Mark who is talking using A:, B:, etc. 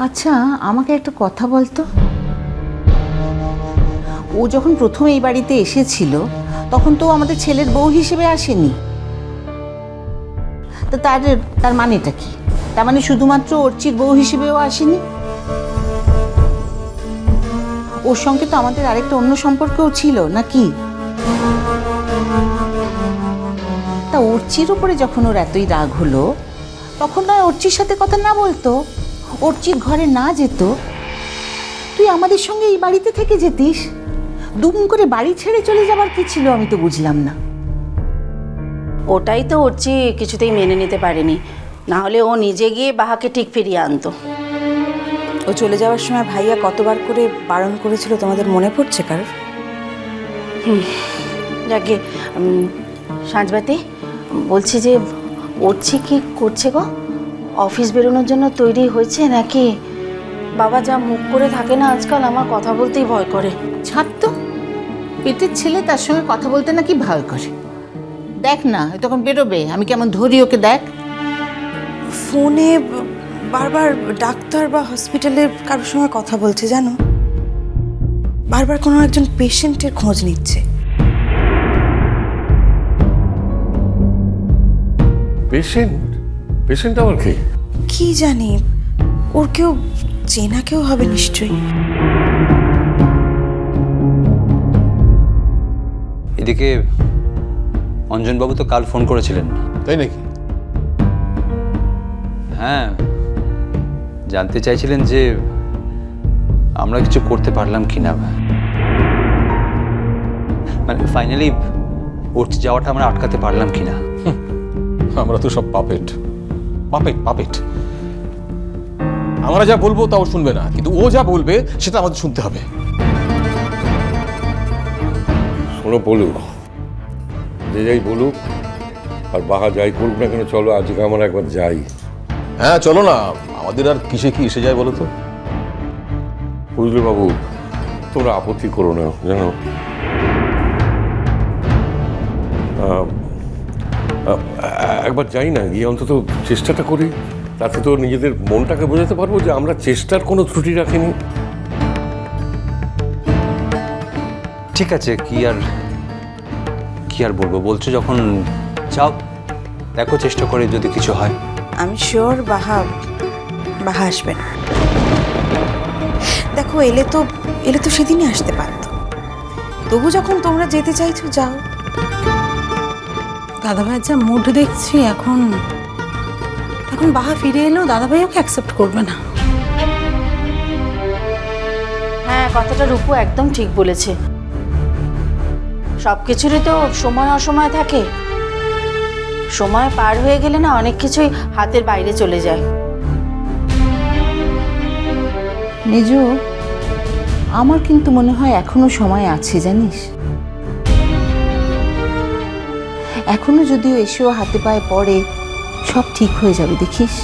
A: আচ্ছা, আমাকে একটা কথা বলতো, ও যখন প্রথম এই বাড়িতে এসেছিল তখন তো আমাদের ছেলের বউ হিসেবে আসেনি। তো তার তার মানেটা কি? তার মানে শুধুমাত্র অর্চির বউ হিসেবেও আসেনি? ওর সঙ্গে তো আমাদের আরেকটা অন্য সম্পর্কও ছিল নাকি? তা অর্চির উপরে যখন ওর এতই রাগ হলো, তখন নয় অর্চির সাথে কথা না বলতো, অর্চির ঘরে না যেত, তুই আমাদের সঙ্গে এই বাড়িতে থেকে যেতিস। দুম করে বাড়ি ছেড়ে চলে যাবার কি ছিল আমি তো বুঝলাম না।
B: ওটাই তো অর্চি কিছুতেই মেনে নিতে পারেনি, না হলে ও নিজে গিয়ে বাহাকে ঠিক ফিরিয়ে আনতো।
C: ও চলে যাওয়ার সময় ভাইয়া কতবার করে বারণ করেছিল তোমাদের মনে পড়ছে কারোর?
B: যাকে সাঁঝবাতি বলছি যে অর্চি কি করছে গো? অফিস বেরোনোর জন্য তৈরি হয়েছে নাকি? বাবা যা মুখ করে থাকে না আজকাল, আমার কথা বলতেই ভয় করে।
A: ছাড় তো, পেটের ছেলে তার সঙ্গে কথা বলতে নাকি ভয় করে? দেখ না, তখন বেরোবে, আমি কেমন ধরি ওকে, দেখ।
C: ফোনে বারবার ডাক্তার বা হসপিটালের কারোর সঙ্গে কথা বলছে জানো, বারবার কোনো একজন পেশেন্টের খোঁজ নিচ্ছে।
D: পেশেন্ট? পেশেন্ট আবার কি?
C: কি জানি, ওর কেউ চেনা কেউ হবে নিশ্চয়ই।
E: এদিকে অঞ্জনবাবু তো কাল ফোন করেছিলেন।
D: তাই নাকি?
E: হ্যাঁ, জানতে চাইছিলেন যে আমরা কিছু করতে পারলাম কিনা, মানে ফাইনালি অর্চি যাওয়াটা আমরা আটকাতে পারলাম কিনা।
D: আমরা তো সব পাপেট পাপেট পাপেট। আমরা যা বলবো তাও শুনবে না, কিন্তু ও যা বলবে সেটা আমাদের শুনতে হবে।
F: শোনো বলুক, যে যাই বলুক আর বাহা যাই করুক না কেন, চলো আজকে আমরা একবার যাই।
D: হ্যাঁ চলো না, আমাদের আর কিসে কি এসে যায় বলো তো।
F: বুঝলে বাবু, তোমরা আপত্তি করো না জানো। একবার যাই না, গিয়ে অন্তত চেষ্টাটা করি, তাতে তো নিজেদের মনটাকে বোঝাতে পারবো যে আমরা চেষ্টার কোনো ত্রুটি রাখিনি।
E: ঠিক আছে, কি আর বলবো, বলছো যখন যাও, দেখো চেষ্টা করে যদি কিছু হয়।
C: আমি শিওর বাহা আসবে না। দেখো, এলে তো সেদিনই আসতে পারতো। তবু যখন তোমরা যেতে চাইছো যাও।
G: দাদাভাইয়ের যা মুড দেখছি এখন বাহা ফিরে এলেও দাদাভাই ওকে অ্যাকসেপ্ট করবে না।
B: হ্যাঁ, কথাটা রূপু একদম ঠিক বলেছে। সব কিছুরই তো সময় অসময় থাকে, সময় পার হয়ে গেলে না অনেক কিছুই হাতের বাইরে চলে যায়।
A: মেজো, আমার কিন্তু মনে হয় এখনো সময় আছে জানিস। এখনো যদিও এসেও হাতে পায়ে পড়ে, সব ঠিক হয়ে যাবে দেখিস।